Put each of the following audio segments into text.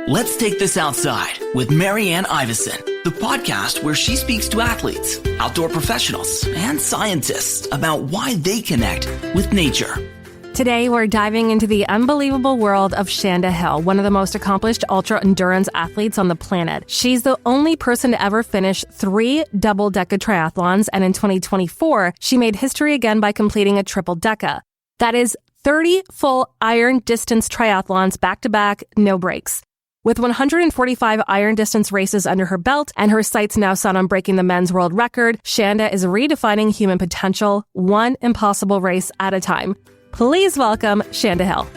Let's Take This Outside with Marianne Iveson, the podcast where she speaks to athletes, outdoor professionals, and scientists about why they connect with nature. Today, we're diving into the unbelievable world of Shanda Hill, one of the most accomplished ultra-endurance athletes on the planet. She's the only person to ever finish 3 Double Deca Triathlons, and in 2024, she made history again by completing a Triple Deca. That is 30 full iron distance triathlons back-to-back, no breaks. With 145 iron distance races under her belt and her sights now set on breaking the men's world record, Shanda is redefining human potential, one impossible race at a time. Please welcome Shanda Hill.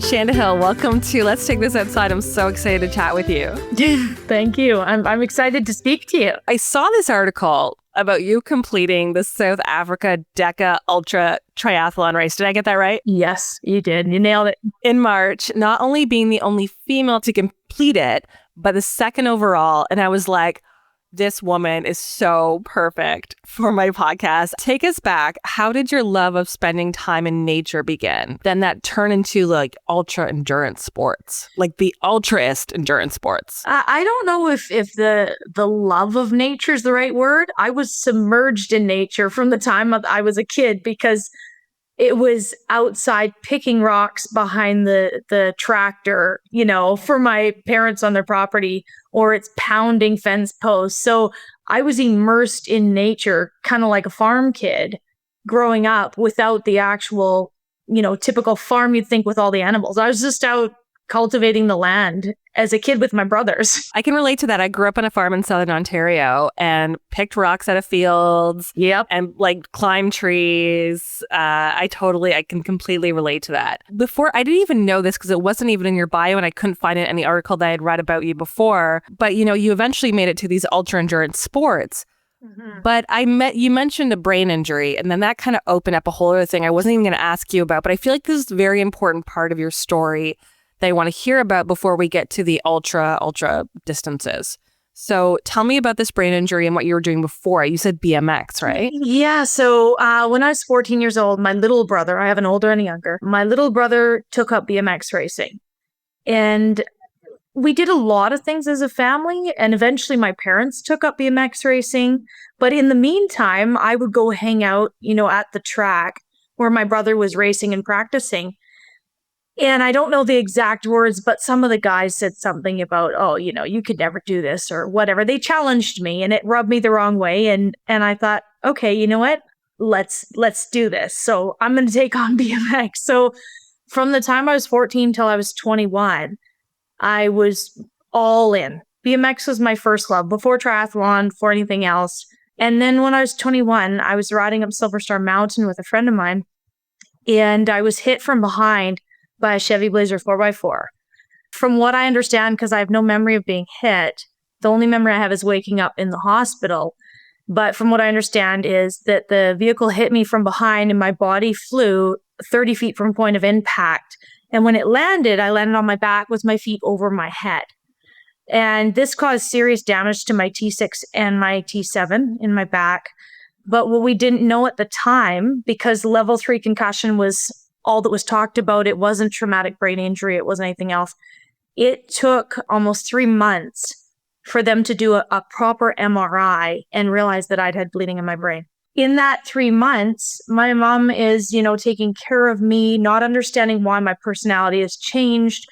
Shanda Hill, welcome to Let's Take This Outside. I'm so excited to chat with you. Thank you. I'm excited to speak to you. I saw this article about you completing the South Africa Deca Ultra Triathlon race. Did I get that right? Yes, you did. You nailed it. In March, not only being the only female to complete it, but the second overall. And I was like, this woman is so perfect for my podcast. Take us back. How did your love of spending time in nature begin? Then that turned into like ultra endurance sports, like the ultraist endurance sports. I don't know if the love of nature is the right word. I was submerged in nature from the time I was a kid because it was outside picking rocks behind the tractor, for my parents on their property, or it's pounding fence posts. So I was immersed in nature, kind of like a farm kid growing up without the actual, typical farm you'd think with all the animals. I was just out cultivating the land as a kid with my brothers. I can relate to that. I grew up on a farm in Southern Ontario and picked rocks out of fields. Yep. And climbed trees. I can completely relate to that. Before, I didn't even know this because it wasn't even in your bio and I couldn't find it in the article that I had read about you before. But, you eventually made it to these ultra endurance sports. Mm-hmm. But you mentioned a brain injury, and then that kind of opened up a whole other thing I wasn't even going to ask you about. But I feel like this is a very important part of your story that I want to hear about before we get to the ultra distances. So tell me about this brain injury and what you were doing before. You said BMX, right? Yeah. So when I was 14 years old, my little brother, I have an older and a younger, my little brother took up BMX racing. And we did a lot of things as a family. And eventually my parents took up BMX racing. But in the meantime, I would go hang out, at the track where my brother was racing and practicing. And I don't know the exact words, but some of the guys said something about, you could never do this or whatever. They challenged me and it rubbed me the wrong way. And I thought, okay, you know what? Let's do this. So I'm going to take on BMX. So from the time I was 14 till I was 21, I was all in. BMX was my first love before triathlon, before anything else. And then when I was 21, I was riding up Silver Star Mountain with a friend of mine and I was hit from behind by a Chevy Blazer 4x4. From what I understand, because I have no memory of being hit, the only memory I have is waking up in the hospital. But from what I understand is that the vehicle hit me from behind and my body flew 30 feet from point of impact. And when it landed, I landed on my back with my feet over my head. And this caused serious damage to my T6 and my T7 in my back. But what we didn't know at the time, because level 3 concussion was all that was talked about, it wasn't traumatic brain injury, it wasn't anything else. It took almost 3 months for them to do a proper MRI and realize that I'd had bleeding in my brain. In that 3 months, my mom is, taking care of me, not understanding why my personality has changed,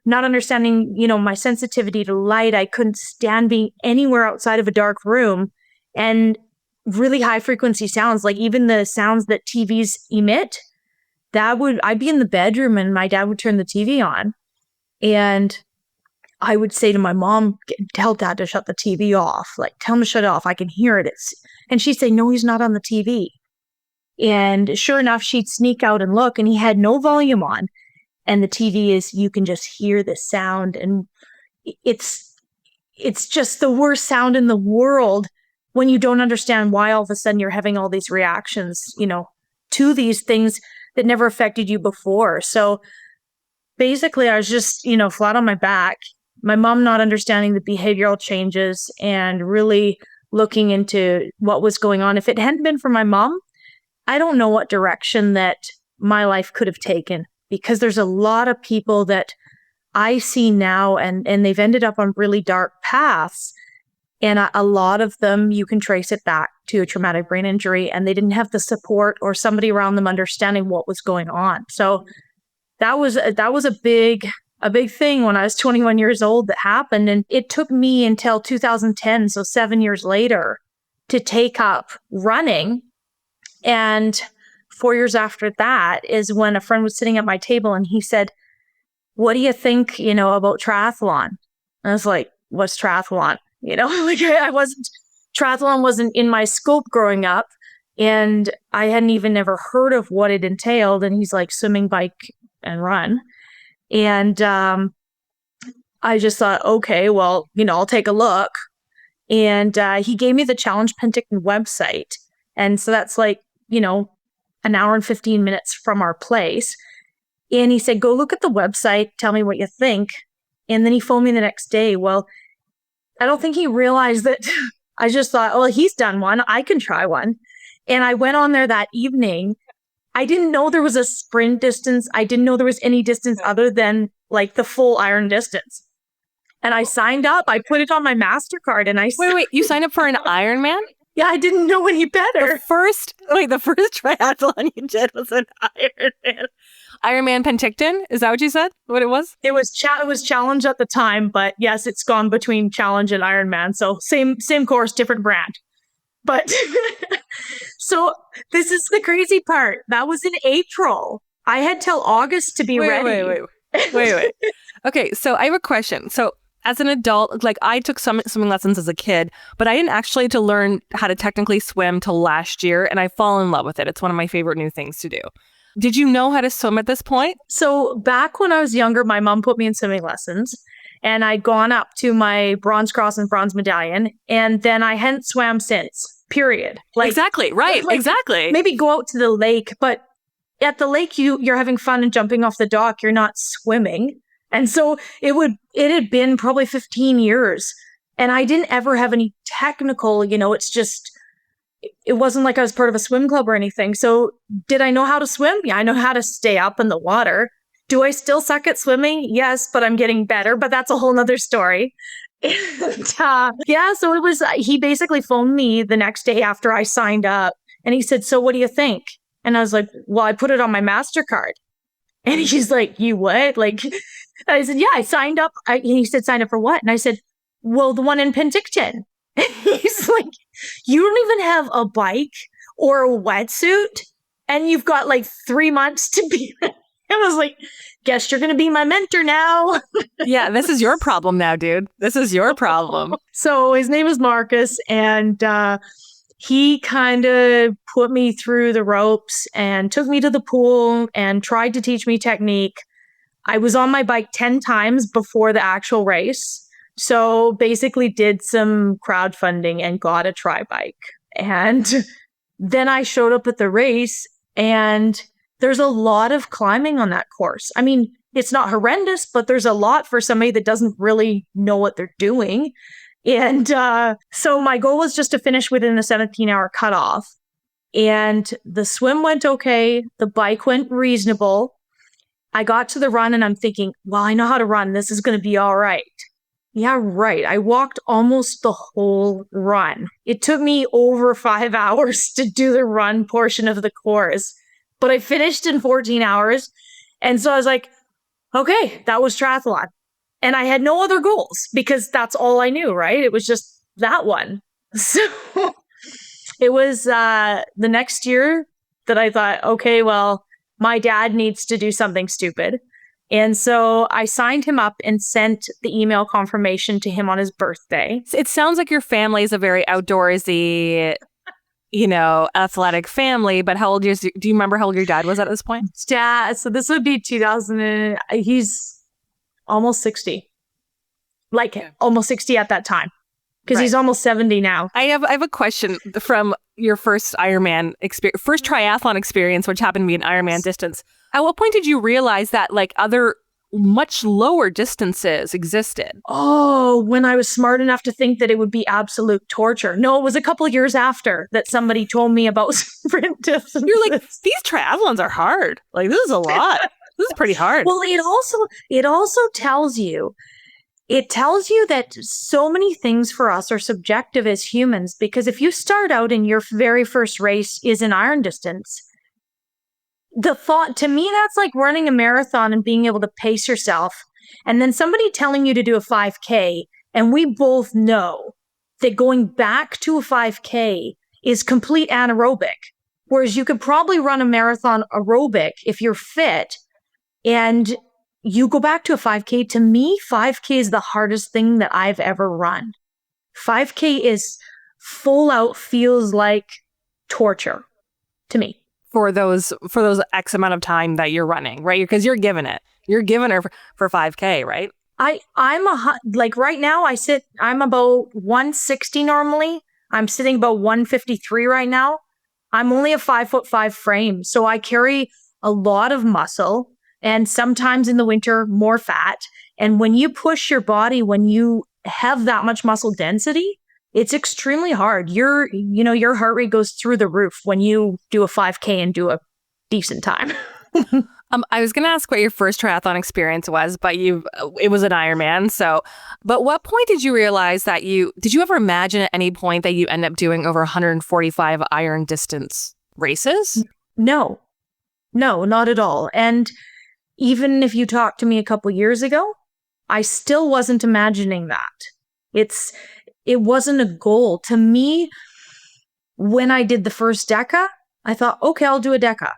not understanding, my sensitivity to light. I couldn't stand being anywhere outside of a dark room, and really high frequency sounds, like even the sounds that TVs emit. I'd be in the bedroom and my dad would turn the TV on and I would say to my mom, tell dad to shut the TV off. Like, tell him to shut it off. I can hear it. And she'd say, no, he's not on the TV. And sure enough, she'd sneak out and look and he had no volume on. And the TV is, you can just hear the sound. And it's just the worst sound in the world when you don't understand why all of a sudden you're having all these reactions, to these things that never affected you before. So basically I was just, flat on my back, my mom not understanding the behavioral changes and really looking into what was going on. If it hadn't been for my mom, I don't know what direction that my life could have taken, because there's a lot of people that I see now, and they've ended up on really dark paths. And a lot of them, you can trace it back to a traumatic brain injury, and they didn't have the support or somebody around them understanding what was going on. So that was a big thing when I was 21 years old that happened. And it took me until 2010, so 7 years later, to take up running. And 4 years after that is when a friend was sitting at my table and he said, "What do you think, about triathlon?" And I was like, "What's triathlon?" Triathlon wasn't in my scope growing up, and I hadn't even ever heard of what it entailed. And he's like, swimming, bike, and run. And I just thought, okay, well, I'll take a look. And he gave me the Challenge Penticton website. And so that's like, an hour and 15 minutes from our place. And he said, go look at the website, tell me what you think. And then he phoned me the next day. Well, I don't think he realized that I just thought, oh, he's done one, I can try one. And I went on there that evening. I didn't know there was a sprint distance. I didn't know there was any distance other than like the full iron distance. And I signed up. I put it on my MasterCard and Wait, you signed up for an Ironman? Yeah, I didn't know any better. The first triathlon you did was an Ironman. Ironman Penticton? Is that what you said? What it was? It was Challenge at the time, but yes, it's gone between Challenge and Ironman. So same course, different brand. But so this is the crazy part. That was in April. I had till August to be ready. Wait. Okay, so I have a question. So as an adult, like I took swimming lessons as a kid, but I didn't actually to learn how to technically swim till last year, and I fall in love with it. It's one of my favorite new things to do. Did you know how to swim at this point? So back when I was younger, my mom put me in swimming lessons, and I'd gone up to my bronze cross and bronze medallion, and then I hadn't swam since, period. Exactly, right, exactly. Maybe go out to the lake, but at the lake, you're having fun and jumping off the dock. You're not swimming. And so it had been probably 15 years, and I didn't ever have any technical, it's just, it wasn't like I was part of a swim club or anything. So did I know how to swim? Yeah, I know how to stay up in the water. Do I still suck at swimming? Yes, but I'm getting better, but that's a whole nother story. And, so it was, he basically phoned me the next day after I signed up, and he said, "So what do you think?" And I was like, "Well, I put it on my MasterCard." And he's like, "You what?" I said, "Yeah, I signed up." And he said, "Signed up for what?" And I said, "Well, the one in Penticton." And he's like, "You don't even have a bike or a wetsuit, and you've got 3 months to be." I was like, "Guess you're going to be my mentor now." Yeah, this is your problem now, dude. This is your problem. So his name is Marcus, and he kind of put me through the ropes and took me to the pool and tried to teach me technique. I was on my bike 10 times before the actual race. So basically did some crowdfunding and got a tri bike. And then I showed up at the race, and there's a lot of climbing on that course. I mean, it's not horrendous, but there's a lot for somebody that doesn't really know what they're doing. And so my goal was just to finish within the 17-hour cutoff. And the swim went okay. The bike went reasonable. I got to the run and I'm thinking, well, I know how to run. This is going to be all right. Yeah, right. I walked almost the whole run. It took me over 5 hours to do the run portion of the course, but I finished in 14 hours. And so I was like, okay, that was triathlon. And I had no other goals because that's all I knew, right? It was just that one. So it was the next year that I thought, okay, well, my dad needs to do something stupid. And so I signed him up and sent the email confirmation to him on his birthday. It sounds like your family is a very outdoorsy, athletic family. But how old is? Do you remember how old your dad was at this point? Dad. So this would be 2000. He's almost 60. Almost 60 at that time. Because he's almost 70 now. I have a question from your first Ironman experience, first triathlon experience, which happened to be an Ironman distance. At what point did you realize that other much lower distances existed? Oh, when I was smart enough to think that it would be absolute torture. No, it was a couple of years after that somebody told me about sprint distances. You're like, these triathlons are hard. This is a lot. This is pretty hard. Well, it also tells you that so many things for us are subjective as humans, because if you start out and your very first race is an iron distance, the thought, to me, that's like running a marathon and being able to pace yourself. And then somebody telling you to do a 5K. And we both know that going back to a 5K is complete anaerobic. Whereas you could probably run a marathon aerobic if you're fit, and you go back to a 5K. To me, 5K is the hardest thing that I've ever run. 5K is full out, feels like torture to me. For those X amount of time that you're running, right? Because you're giving it for 5K, right? Like right now I'm about 160 normally. I'm sitting about 153 right now. I'm only a 5'5" frame. So I carry a lot of muscle, and sometimes in the winter, more fat. And when you push your body, when you have that much muscle density, it's extremely hard. Your heart rate goes through the roof when you do a 5K and do a decent time. I was going to ask what your first triathlon experience was, but it was an Ironman. But what point did you realize did you ever imagine at any point that you end up doing over 145 iron distance races? No, not at all. And even if you talked to me a couple years ago, I still wasn't imagining that. It wasn't a goal. To me, when I did the first Deca, I thought, okay, I'll do a Deca.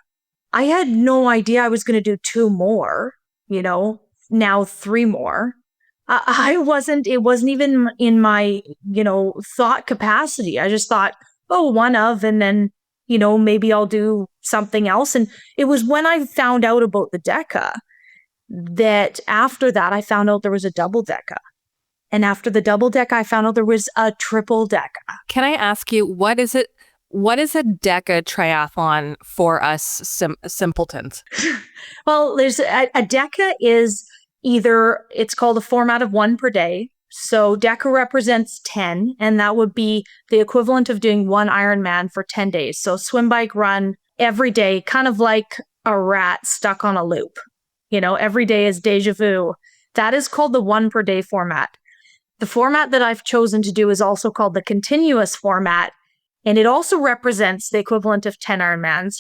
I had no idea I was going to do 2 more, now 3 more. It wasn't even in my, thought capacity. I just thought, one of, and then, maybe I'll do something else. And it was when I found out about the Deca that after that, I found out there was a Double Deca. And after the Double Deca, I found out there was a Triple Deca. Can I ask you, what is a Deca triathlon for us simpletons? Well, there's a Deca is it's called a format of 1 per day. So Deca represents 10, and that would be the equivalent of doing 1 Ironman for 10 days. So swim, bike, run every day, kind of like a rat stuck on a loop. Every day is deja vu. That is called the 1 per day format. The format that I've chosen to do is also called the continuous format, and it also represents the equivalent of 10 Ironmans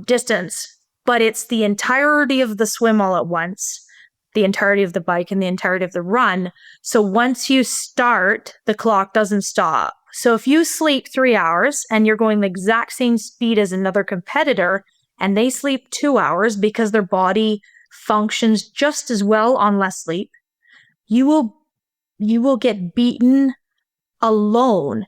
distance, but it's the entirety of the swim all at once, the entirety of the bike, and the entirety of the run. So once you start, the clock doesn't stop. So if you sleep 3 hours and you're going the exact same speed as another competitor, and they sleep 2 hours because their body functions just as well on less sleep, you will get beaten alone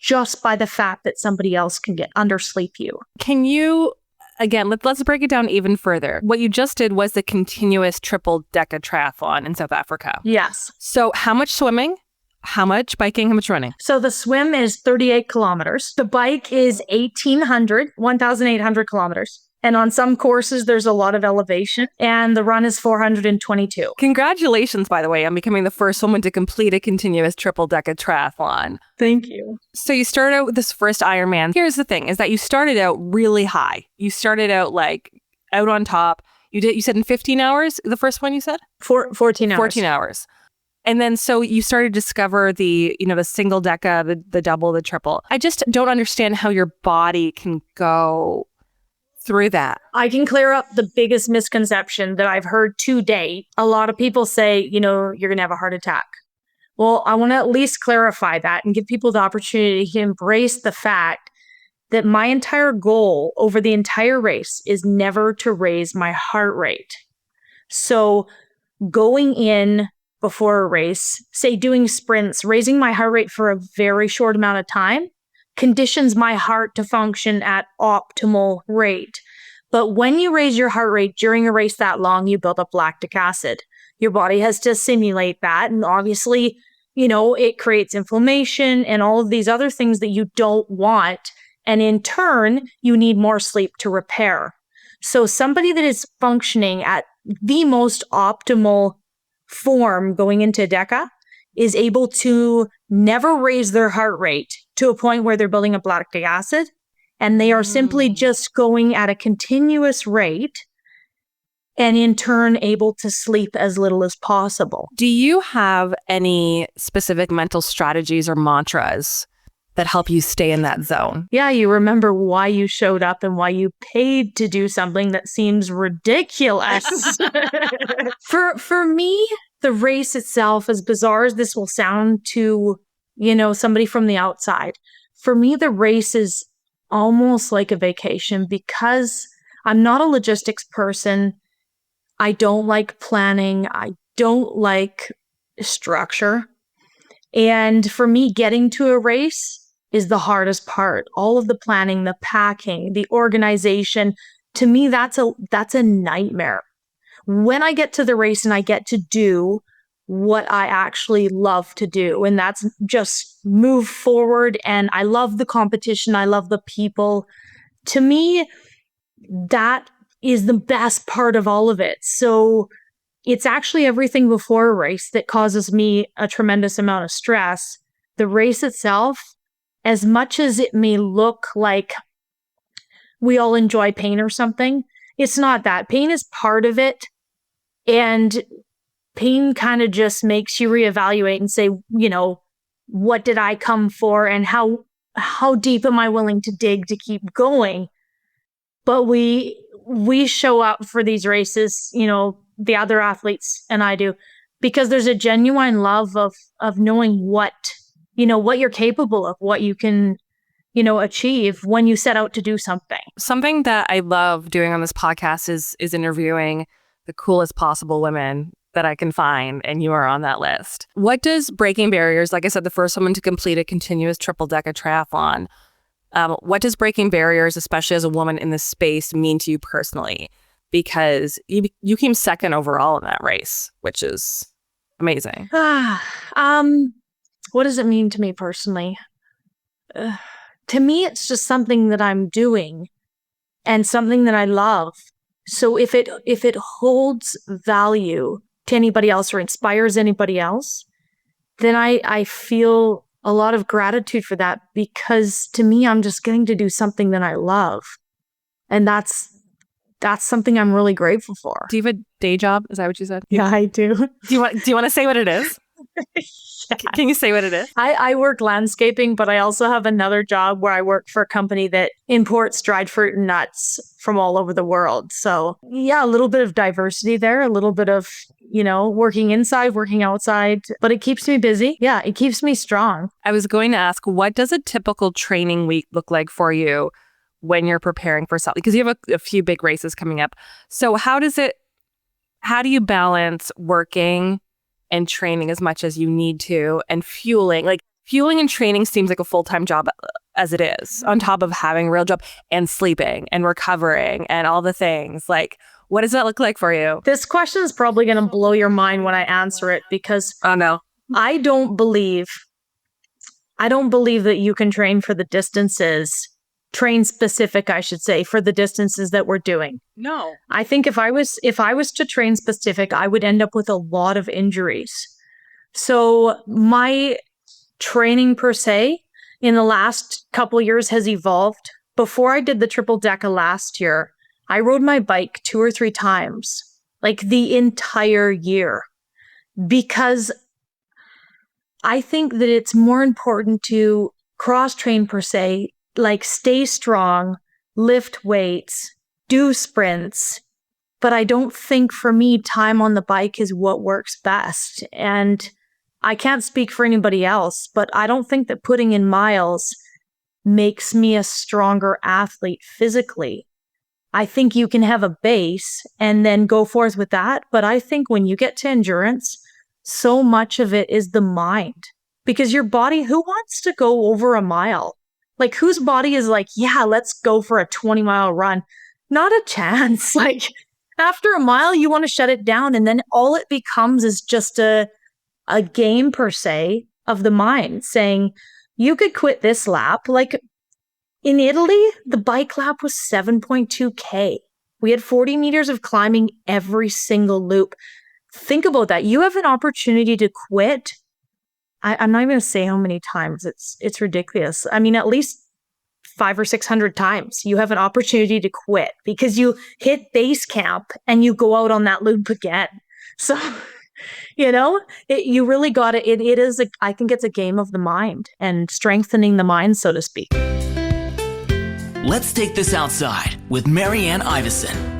just by the fact that somebody else can undersleep you. Can you, again, let's break it down even further. What you just did was the continuous Triple Deca Triathlon in South Africa. Yes. So how much swimming, how much biking, how much running? So the swim is 38 kilometers. The bike is 1,800 kilometers. And on some courses, there's a lot of elevation, and the run is 422. Congratulations, by the way, on becoming the first woman to complete a continuous Triple Deca Triathlon. Thank you. So you started out with this first Ironman. Here's the thing, is that you started out really high. You started out out on top. You said in 15 hours, the first one you said? 14 hours. 14 hours. And then so you started to discover the single Deca, the double, the triple. I just don't understand how your body can go through that. I can clear up the biggest misconception that I've heard to date. A lot of people say, you're going to have a heart attack. Well, I want to at least clarify that and give people the opportunity to embrace the fact that my entire goal over the entire race is never to raise my heart rate. So going in before a race, say doing sprints, raising my heart rate for a very short amount of time conditions my heart to function at optimal rate. But when you raise your heart rate during a race that long, you build up lactic acid. Your body has to simulate that. And obviously, it creates inflammation and all of these other things that you don't want. And in turn, you need more sleep to repair. So somebody that is functioning at the most optimal form going into Deca is able to never raise their heart rate to a point where they're building up lactic acid, and they are simply just going at a continuous rate and in turn able to sleep as little as possible. Do you have any specific mental strategies or mantras that help you stay in that zone? Yeah, you remember why you showed up and why you paid to do something that seems ridiculous. For me, the race itself, as bizarre as this will sound to, somebody from the outside, for me, the race is almost like a vacation because I'm not a logistics person. I don't like planning. I don't like structure. And for me, getting to a race is the hardest part. All of the planning, the packing, the organization, to me, that's a nightmare. When I get to the race and I get to do what I actually love to do, and that's just move forward, and I love the competition, I love the people. To me, that is the best part of all of it. So it's actually everything before a race that causes me a tremendous amount of stress. The race itself, as much as it may look like we all enjoy pain or something, it's not that. Pain is part of it. And pain kind of just makes you reevaluate and say, what did I come for and how deep am I willing to dig to keep going? But we show up for these races, the other athletes and I do, because there's a genuine love of knowing what you're capable of, what you can, achieve when you set out to do something. Something that I love doing on this podcast is interviewing the coolest possible women that I can find, and you are on that list. What does breaking barriers, like I said, the first woman to complete a continuous Triple Deca Triathlon, what does breaking barriers, especially as a woman in this space, mean to you personally? Because you came second overall in that race, which is amazing. What does it mean to me personally? To me, it's just something that I'm doing and something that I love. So if it holds value to anybody else or inspires anybody else, then I feel a lot of gratitude for that, because to me, I'm just getting to do something that I love. And that's something I'm really grateful for. Do you have a day job? Is that what you said? Yeah, I do. Do you want to say what it is? Can you say what it is? I work landscaping, but I also have another job where I work for a company that imports dried fruit and nuts from all over the world. So yeah, a little bit of diversity there, a little bit of, working inside, working outside, but it keeps me busy. Yeah, it keeps me strong. I was going to ask, what does a typical training week look like for you when you're preparing for something? Because you have a few big races coming up. So how do you balance working and training as much as you need to, and fueling? Like, fueling and training seems like a full-time job as it is, on top of having a real job and sleeping and recovering and all the things. Like, what does that look like for you? This question is probably going to blow your mind when I answer it, because oh no, I don't believe that you can train for the distances, train specific, I should say, for the distances that we're doing. No. I think if I was to train specific, I would end up with a lot of injuries. So my training per se in the last couple of years has evolved. Before I did the Triple Deca last year, I rode my bike 2 or 3 times, like the entire year, because I think that it's more important to cross train per se, like stay strong, lift weights, do sprints. But I don't think for me, time on the bike is what works best. And I can't speak for anybody else, but I don't think that putting in miles makes me a stronger athlete physically. I think you can have a base and then go forth with that. But I think when you get to endurance, so much of it is the mind, because your body, who wants to go over a mile? Like, whose body is like, yeah, let's go for a 20-mile run? Not a chance. Like, after a mile, you want to shut it down. And then all it becomes is just a game per se of the mind saying, you could quit this lap. Like in Italy, the bike lap was 7.2K. We had 40 meters of climbing every single loop. Think about that. You have an opportunity to quit. I'm not even going to say how many times. It's ridiculous. I mean, at least 500 or 600 times. You have an opportunity to quit because you hit base camp and you go out on that loop again. So, you really got it. It is, I think it's a game of the mind and strengthening the mind, so to speak. Let's Take This Outside with Marianne Iveson.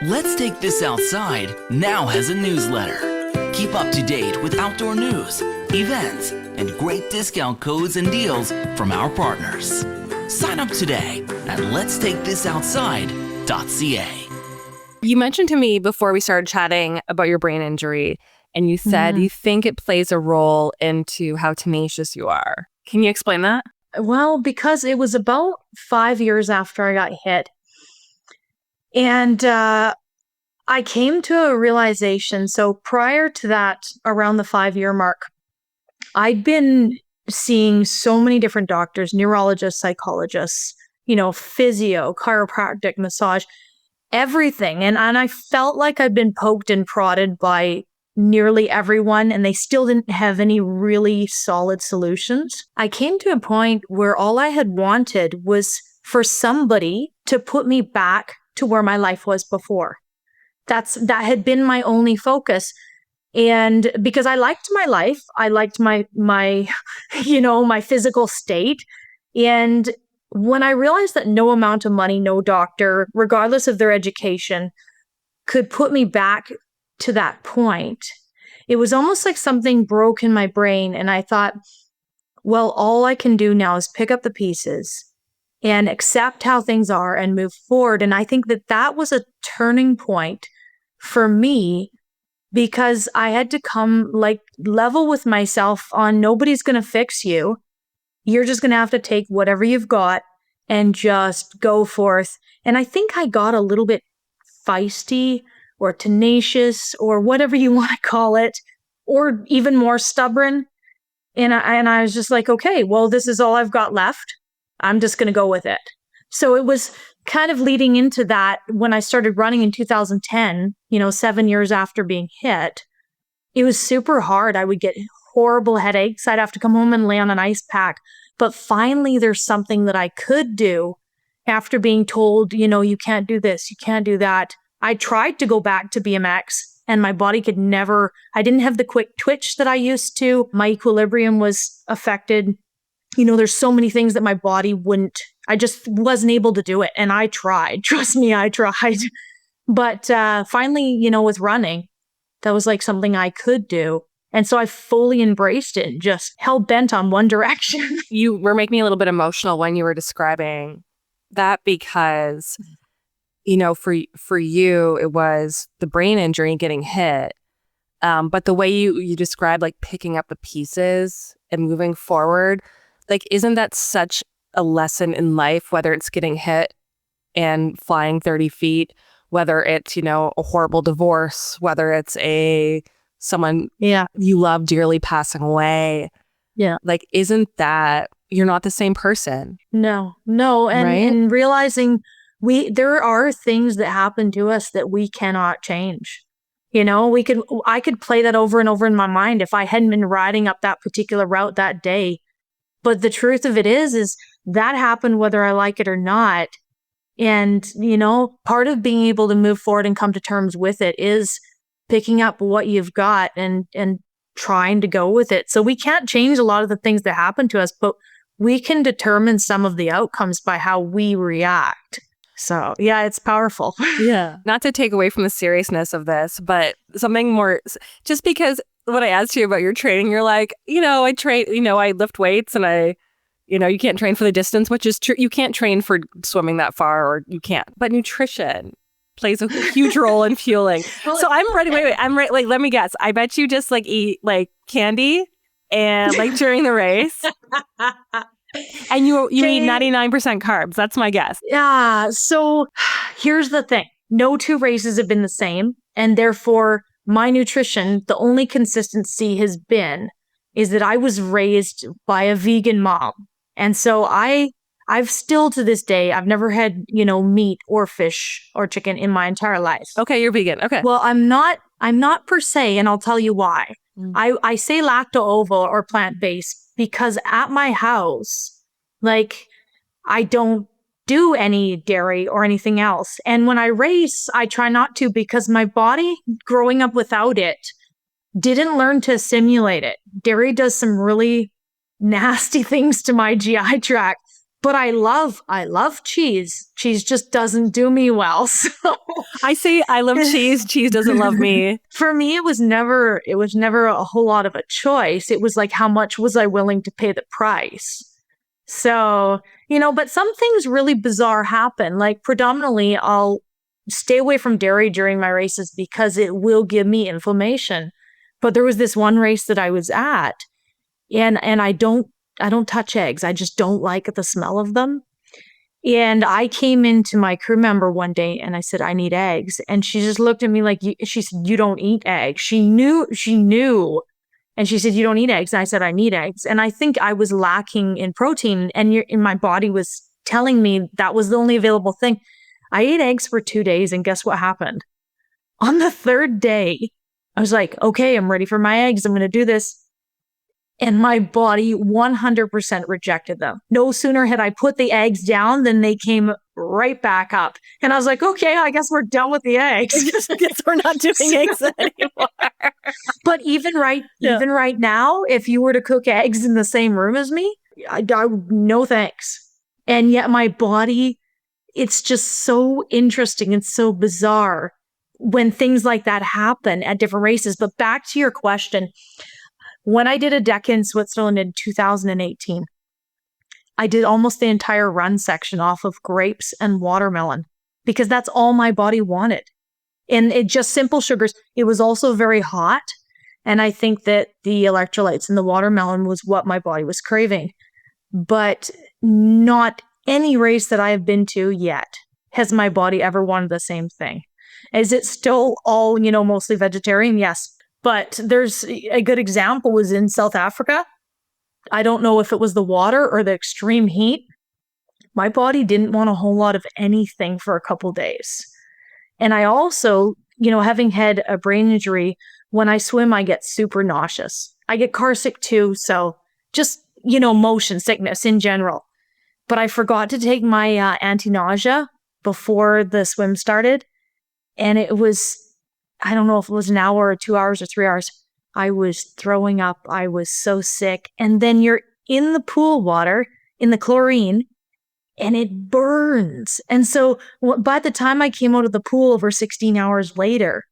Let's Take This Outside now has a newsletter. Keep up to date with outdoor news, events, and great discount codes and deals from our partners. Sign up today at letstakethisoutside.ca. You mentioned to me before we started chatting about your brain injury, and you said you think it plays a role into how tenacious you are. Can you explain that? Well, because it was about 5 years after I got hit. And I came to a realization. So prior to that, around the 5-year mark, I'd been seeing so many different doctors, neurologists, psychologists, physio, chiropractic, massage, everything. And I felt like I'd been poked and prodded by nearly everyone, and they still didn't have any really solid solutions. I came to a point where all I had wanted was for somebody to put me back to where my life was before. That had been my only focus. And because I liked my life, I liked my my physical state. And when I realized that no amount of money, no doctor, regardless of their education, could put me back to that point, it was almost like something broke in my brain. And I thought, well, all I can do now is pick up the pieces and accept how things are and move forward. And I think that was a turning point for me, because I had to come level with myself on nobody's going to fix you. You're just going to have to take whatever you've got and just go forth. And I think I got a little bit feisty or tenacious or whatever you want to call it, or even more stubborn. And I was just like, okay, well, this is all I've got left. I'm just going to go with it. So it was kind of leading into that when I started running in 2010, 7 years after being hit. It was super hard. I would get horrible headaches. I'd have to come home and lay on an ice pack. But finally, there's something that I could do after being told, you can't do this, you can't do that. I tried to go back to BMX and my body could never, I didn't have the quick twitch that I used to. My equilibrium was affected. There's so many things that my body wouldn't, I just wasn't able to do it. And I tried, trust me, I tried. But finally, with running, that was like something I could do. And so I fully embraced it and just hell bent on one direction. You were making me a little bit emotional when you were describing that, because for you, it was the brain injury and getting hit. But the way you described picking up the pieces and moving forward, isn't that such a lesson in life, whether it's getting hit and flying 30 feet, whether it's, a horrible divorce, whether it's someone you love dearly passing away. Yeah. Isn't that, you're not the same person? No. And, right? And realizing there are things that happen to us that we cannot change. I could play that over and over in my mind if I hadn't been riding up that particular route that day. But the truth of it is that happened whether I like it or not. And, part of being able to move forward and come to terms with it is picking up what you've got and trying to go with it. So we can't change a lot of the things that happen to us, but we can determine some of the outcomes by how we react. So yeah, it's powerful. Yeah. Not to take away from the seriousness of this, but something more, just because when I asked you about your training, you're like, I train, I lift weights and you can't train for the distance, which is true. You can't train for swimming that far, or you can't. But nutrition plays a huge role in fueling. So I'm ready. Wait. I'm ready. Let me guess. I bet you just eat candy and during the race. And you eat 99% carbs. That's my guess. Yeah. So here's the thing. No two races have been the same. And therefore, my nutrition, the only consistency has been is that I was raised by a vegan mom. And so I've still to this day, I've never had, meat or fish or chicken in my entire life. Okay, you're vegan. Okay. Well, I'm not per se, and I'll tell you why. I say lacto-ovo or plant-based because at my house, like, I don't do any dairy or anything else. And when I race, I try not to because my body, growing up without it, didn't learn to assimilate it. Dairy does some really nasty things to my GI tract, but I love cheese. Cheese just doesn't do me well. So I say I love cheese. Cheese doesn't love me. For me, it was never a whole lot of a choice. It was like, how much was I willing to pay the price? So, but some things really bizarre happen. Like predominantly, I'll stay away from dairy during my races because it will give me inflammation. But there was this one race that I was at, and I don't touch eggs. I just don't like the smell of them. And I came into my crew member one day and I said, I need eggs. And she just looked at me like, she said, you don't eat eggs. She knew. And she said, you don't eat eggs. And I said, I need eggs. And I think I was lacking in protein, and my body was telling me that was the only available thing. I ate eggs for 2 days, and guess what happened? On the third day, I was like, okay, I'm ready for my eggs. I'm going to do this. And my body 100% rejected them. No sooner had I put the eggs down than they came right back up. And I was like, okay, I guess we're done with the eggs. I guess we're not doing eggs anymore. But even right now, if you were to cook eggs in the same room as me, I no thanks. And yet my body, it's just so interesting and so bizarre when things like that happen at different races. But back to your question, when I did a Deca in Switzerland in 2018, I did almost the entire run section off of grapes and watermelon because that's all my body wanted. And it just simple sugars. It was also very hot. And I think that the electrolytes in the watermelon was what my body was craving. But not any race that I have been to yet has my body ever wanted the same thing. Is it still all, mostly vegetarian? Yes. But there's a good example was in South Africa. I don't know if it was the water or the extreme heat. My body didn't want a whole lot of anything for a couple days. And I also, having had a brain injury, when I swim, I get super nauseous. I get car sick too. So just, motion sickness in general. But I forgot to take my anti-nausea before the swim started. And it was, I don't know if it was an hour or 2 hours or 3 hours. I was throwing up. I was so sick. And then you're in the pool water, in the chlorine, and it burns. And so by the time I came out of the pool over 16 hours later,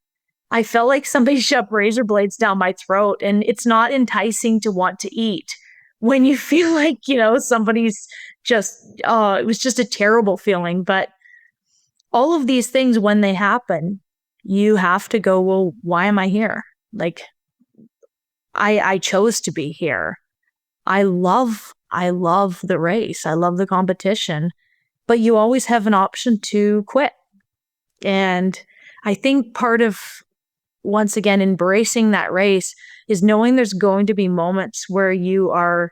I felt like somebody shoved razor blades down my throat. And it's not enticing to want to eat when you feel like, somebody's just, it was just a terrible feeling. But all of these things, when they happen, you have to go, well, why am I here? Like, I chose to be here. I love the race. I love the competition, but you always have an option to quit. And I think part of, once again, embracing that race is knowing there's going to be moments where you are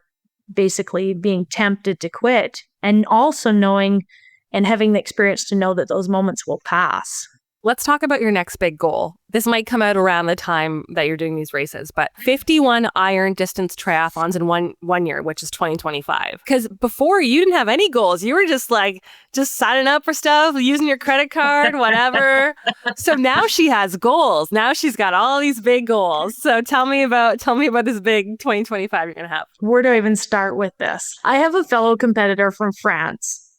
basically being tempted to quit, and also knowing and having the experience to know that those moments will pass. Let's talk about your next big goal. This might come out around the time that you're doing these races, but 51 iron distance triathlons in one year, which is 2025. Because before you didn't have any goals. You were just signing up for stuff, using your credit card, whatever. So now she has goals. Now she's got all these big goals. So tell me about this big 2025 you're going to have. Where do I even start with this? I have a fellow competitor from France,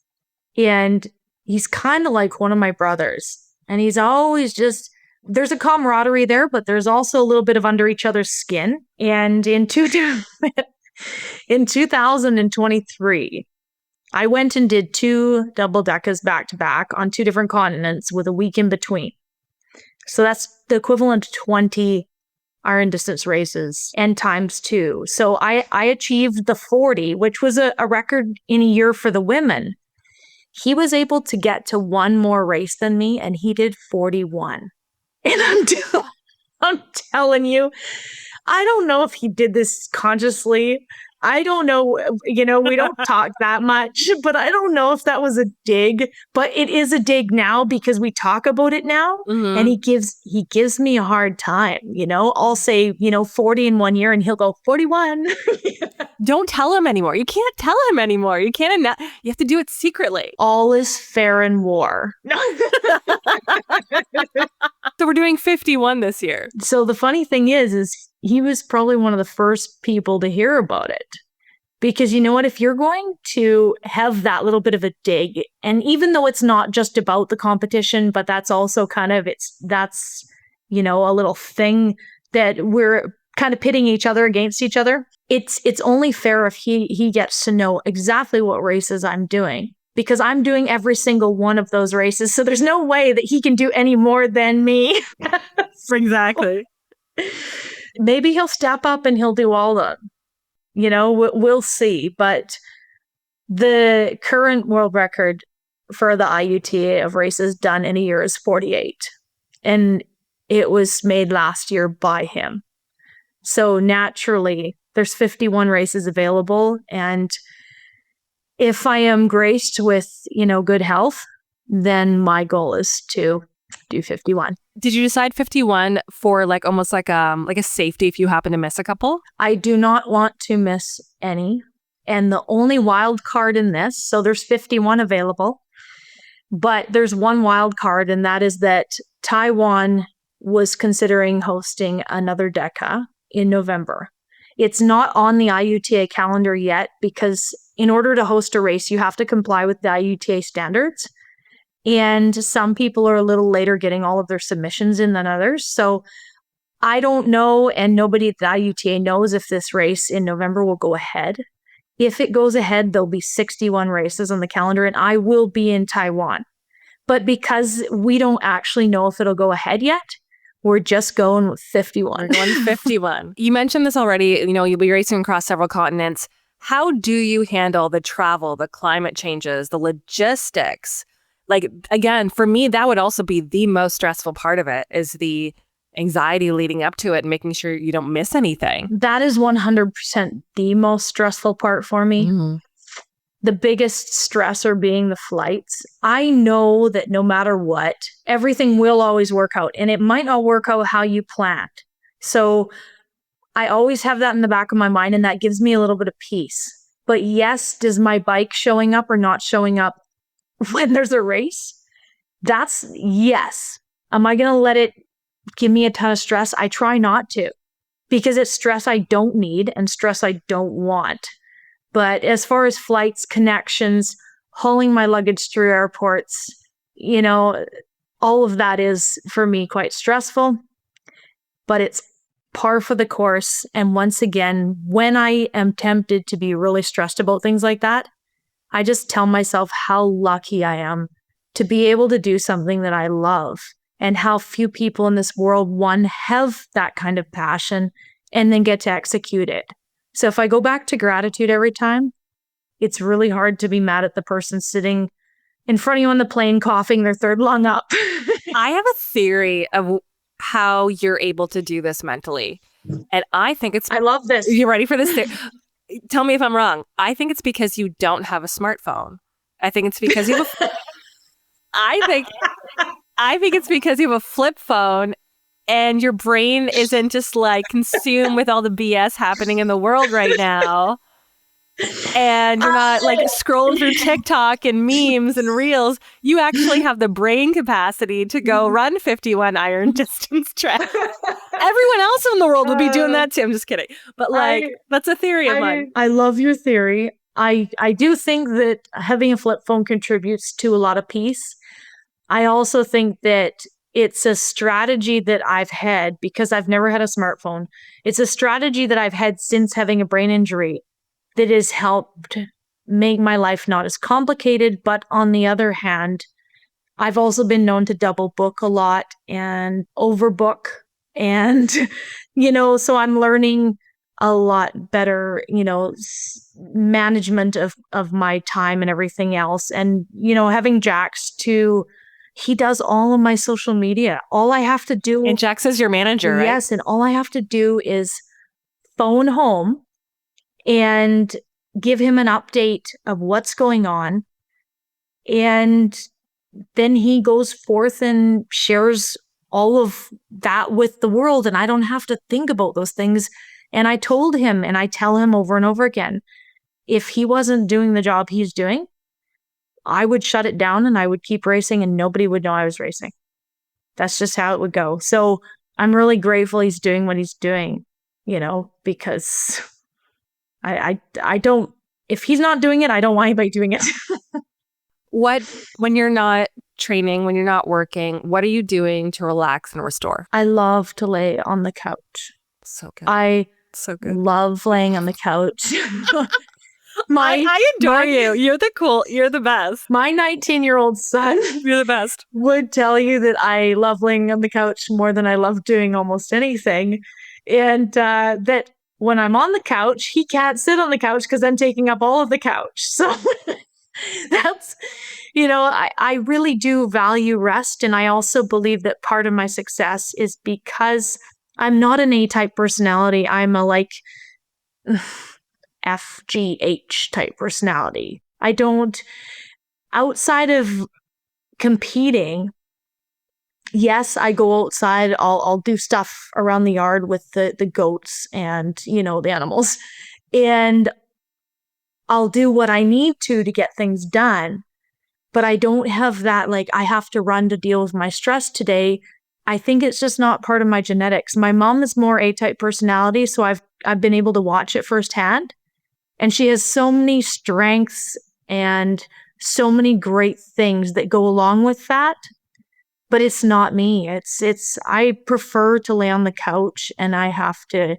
and he's kind of like one of my brothers. And he's always there's a camaraderie there, but there's also a little bit of under each other's skin. And in 2023, I went and did 2 double decas back to back on 2 different continents with a week in between. So that's the equivalent to 20 iron distance races and times 2. So I achieved the 40, which was a record in a year for the women. He was able to get to one more race than me, and he did 41. And I'm telling you, I don't know if he did this consciously. I don't know, we don't talk that much, but I don't know if that was a dig, but it is a dig now because we talk about it now. Mm-hmm. And he gives me a hard time, I'll say, 40 in 1 year and he'll go 41. Don't tell him anymore. You can't tell him anymore. You can't. You have to do it secretly. All is fair in war. So we're doing 51 this year. So the funny thing is he was probably one of the first people to hear about it. Because you know what? If you're going to have that little bit of a dig, and even though it's not just about the competition, but that's also kind of, that's a little thing that we're kind of pitting each other against each other. It's only fair if he gets to know exactly what races I'm doing, because I'm doing every single one of those races. So there's no way that he can do any more than me. Exactly. Maybe he'll step up and he'll do all of them. We'll see. But the current world record for the IUTA of races done in a year is 48. And it was made last year by him. So naturally, there's 51 races available. And if I am graced with, good health, then my goal is to do 51. Did you decide 51 for almost like a safety if you happen to miss a couple? I do not want to miss any. And the only wild card in this, so there's 51 available, but there's one wild card, and that is that Taiwan was considering hosting another Deca in November. It's not on the IUTA calendar yet, because in order to host a race, you have to comply with the IUTA standards. And some people are a little later getting all of their submissions in than others. So I don't know, and nobody at the IUTA knows if this race in November will go ahead. If it goes ahead, there'll be 61 races on the calendar, and I will be in Taiwan. But because we don't actually know if it'll go ahead yet, we're just going with 51. We're going 51. You mentioned this already. You'll be racing across several continents. How do you handle the travel, the climate changes, the logistics? Again, for me, that would also be the most stressful part of it, is the anxiety leading up to it and making sure you don't miss anything. That is 100% the most stressful part for me. Mm-hmm. The biggest stressor being the flights. I know that no matter what, everything will always work out, and it might not work out how you planned. So I always have that in the back of my mind, and that gives me a little bit of peace. But yes, does my bike showing up or not showing up when there's a race? That's yes. Am I going to let it give me a ton of stress? I try not to, because it's stress I don't need and stress I don't want. But as far as flights, connections, hauling my luggage through airports, all of that is for me quite stressful, but it's par for the course. And once again, when I am tempted to be really stressed about things like that, I just tell myself how lucky I am to be able to do something that I love, and how few people in this world, one, have that kind of passion and then get to execute it. So if I go back to gratitude every time, it's really hard to be mad at the person sitting in front of you on the plane coughing their third lung up. I have a theory of how you're able to do this mentally. And I think it's... I love this. You ready for this? Tell me if I'm wrong. I think it's because you don't have a smartphone. I think it's because you have a... I think it's because you have a flip phone and your brain isn't just consumed with all the BS happening in the world right now. And you're not scrolling through TikTok and memes and reels. You actually have the brain capacity to go run 51 iron distance track. Everyone else in the world would be doing that too. I'm just kidding. But that's a theory of mine. I love your theory. I do think that having a flip phone contributes to a lot of peace. I also think that it's a strategy that I've had because I've never had a smartphone. It's a strategy that I've had since having a brain injury that has helped make my life not as complicated. But on the other hand, I've also been known to double book a lot and overbook. And, so I'm learning a lot better, management of my time and everything else. And, having Jax he does all of my social media. All I have to do... And Jax is your manager, right? Yes, and all I have to do is phone home and give him an update of what's going on. And then he goes forth and shares all of that with the world. And I don't have to think about those things And I told him, and I tell him over and over again, if he wasn't doing the job he's doing, I would shut it down and I would keep racing and nobody would know I was racing. That's just how it would go. So I'm really grateful he's doing what he's doing, because I don't, if he's not doing it, I don't want anybody doing it. When you're not training, when you're not working, what are you doing to relax and restore? I love to lay on the couch. So good. I So good. love laying on the couch. I adore you. You're the best. My 19-year-old son You're the best. would tell you that I love laying on the couch more than I love doing almost anything. And that when I'm on the couch, he can't sit on the couch because I'm taking up all of the couch. So that's, I really do value rest. And I also believe that part of my success is because I'm not an A-type personality. I'm a FGH type personality. I don't, outside of competing, yes, I go outside. I'll do stuff around the yard with the goats and, the animals. And I'll do what I need to get things done. But I don't have that, I have to run to deal with my stress today. I think it's just not part of my genetics. My mom is more A-type personality, so I've been able to watch it firsthand. And she has so many strengths and so many great things that go along with that. But it's not me. I prefer to lay on the couch and I have to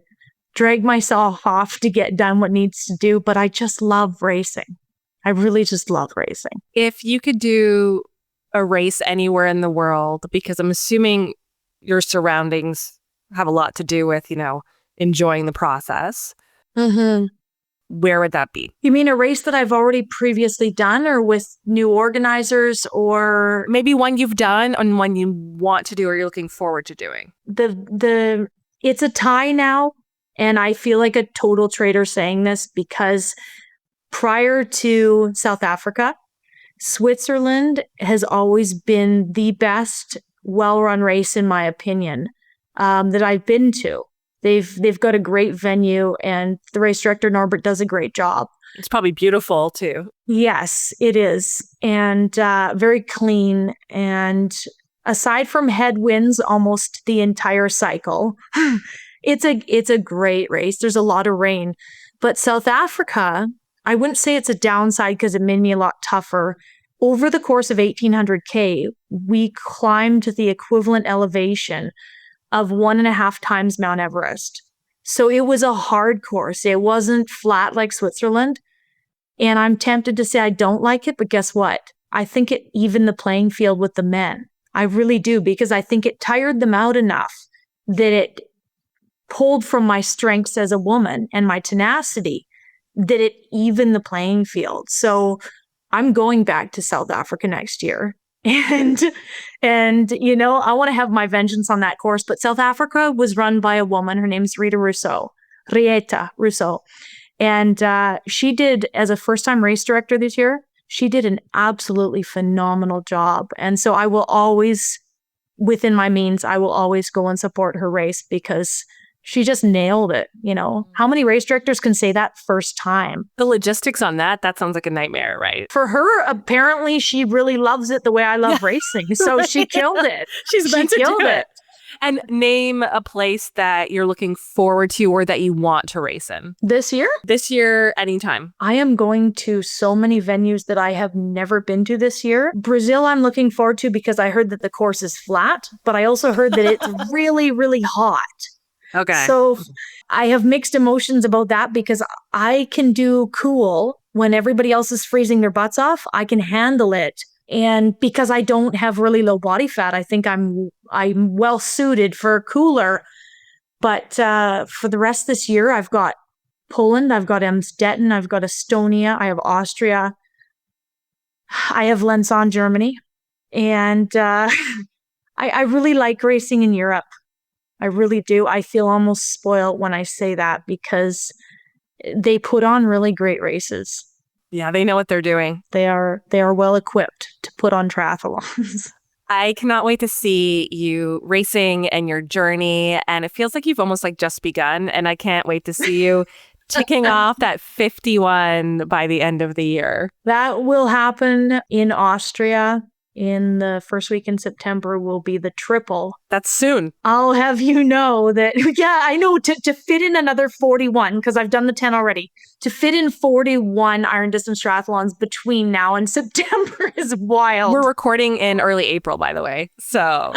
drag myself off to get done what needs to do. But I just love racing. I really just love racing. If you could do a race anywhere in the world, because I'm assuming your surroundings have a lot to do with, enjoying the process. Mm-hmm. Where would that be? You mean a race that I've already previously done or with new organizers, or maybe one you've done and one you want to do or you're looking forward to doing? It's a tie now. And I feel like a total traitor saying this because prior to South Africa, Switzerland has always been the best well-run race, in my opinion, that I've been to. They've got a great venue and the race director, Norbert, does a great job. It's probably beautiful too. Yes, it is. And very clean. And aside from headwinds almost the entire cycle, it's a great race. There's a lot of rain. But South Africa, I wouldn't say it's a downside because it made me a lot tougher. Over the course of 1,800K, we climbed the equivalent elevation of 1.5 times Mount Everest. So it was a hard course. It wasn't flat like Switzerland. And I'm tempted to say I don't like it, but guess what? I think it evened the playing field with the men. I really do, because I think it tired them out enough that it pulled from my strengths as a woman and my tenacity, that it evened the playing field. So I'm going back to South Africa next year. And I want to have my vengeance on that course. But South Africa was run by a woman. Her name's Rieta Rousseau. And she did, as a first-time race director this year, she did an absolutely phenomenal job. And so I will always, within my means, I will always go and support her race because she just nailed it. How many race directors can say that first time? The logistics on that sounds like a nightmare, right? For her, apparently she really loves it the way I love racing. So she killed it. She killed it. And name a place that you're looking forward to or that you want to race in. This year? This year, anytime. I am going to so many venues that I have never been to this year. Brazil, I'm looking forward to because I heard that the course is flat, but I also heard that it's really, really hot. Okay. So I have mixed emotions about that because I can do cool when everybody else is freezing their butts off. I can handle it. And because I don't have really low body fat, I think I'm well suited for cooler. But for the rest of this year, I've got Poland, I've got Amstetten, I've got Estonia, I have Austria, I have Lenzon, Germany. And I really like racing in Europe. I really do. I feel almost spoiled when I say that because they put on really great races. Yeah, they know what they're doing. They are well equipped to put on triathlons. I cannot wait to see you racing and your journey. And it feels like you've almost like just begun. And I can't wait to see you ticking off that 51 by the end of the year. That will happen in Austria. In the first week in September will be the triple. That's soon. I'll have you know that, yeah, I know, to fit in another 41, because I've done the 10 already, to fit in 41 iron distance triathlons between now and September is wild. We're recording in early April, by the way. So,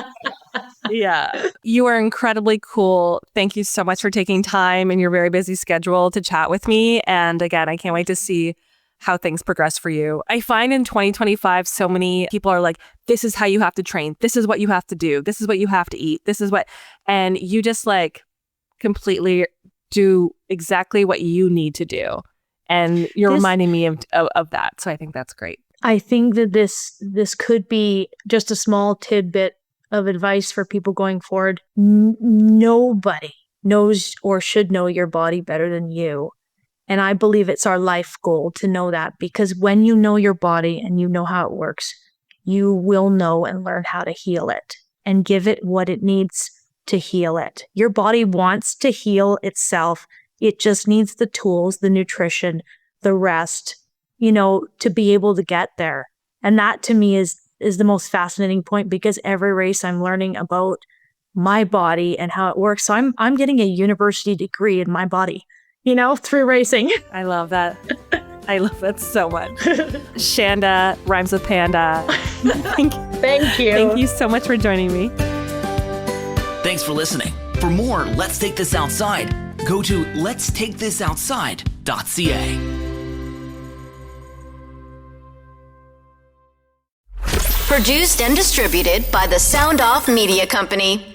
yeah. You are incredibly cool. Thank you so much for taking time in your very busy schedule to chat with me. And again, I can't wait to see how things progress for you. I find in 2025, so many people are like, this is how you have to train. This is what you have to do. This is what you have to eat. This is what, and you just like completely do exactly what you need to do. And you're reminding me of that. So I think that's great. I think that this could be just a small tidbit of advice for people going forward. Nobody knows or should know your body better than you. And I believe it's our life goal to know that, because when you know your body and you know how it works, you will know and learn how to heal it and give it what it needs to heal it. Your body wants to heal itself. It just needs the tools, the nutrition, the rest, to be able to get there. And that to me is the most fascinating point, because every race I'm learning about my body and how it works. So I'm getting a university degree in my body, through racing. I love that. I love that so much. Shanda, rhymes with panda. Thank you. Thank you so much for joining me. Thanks for listening. For more Let's Take This Outside, go to letstakethisoutside.ca. Produced and distributed by the Sound Off Media Company.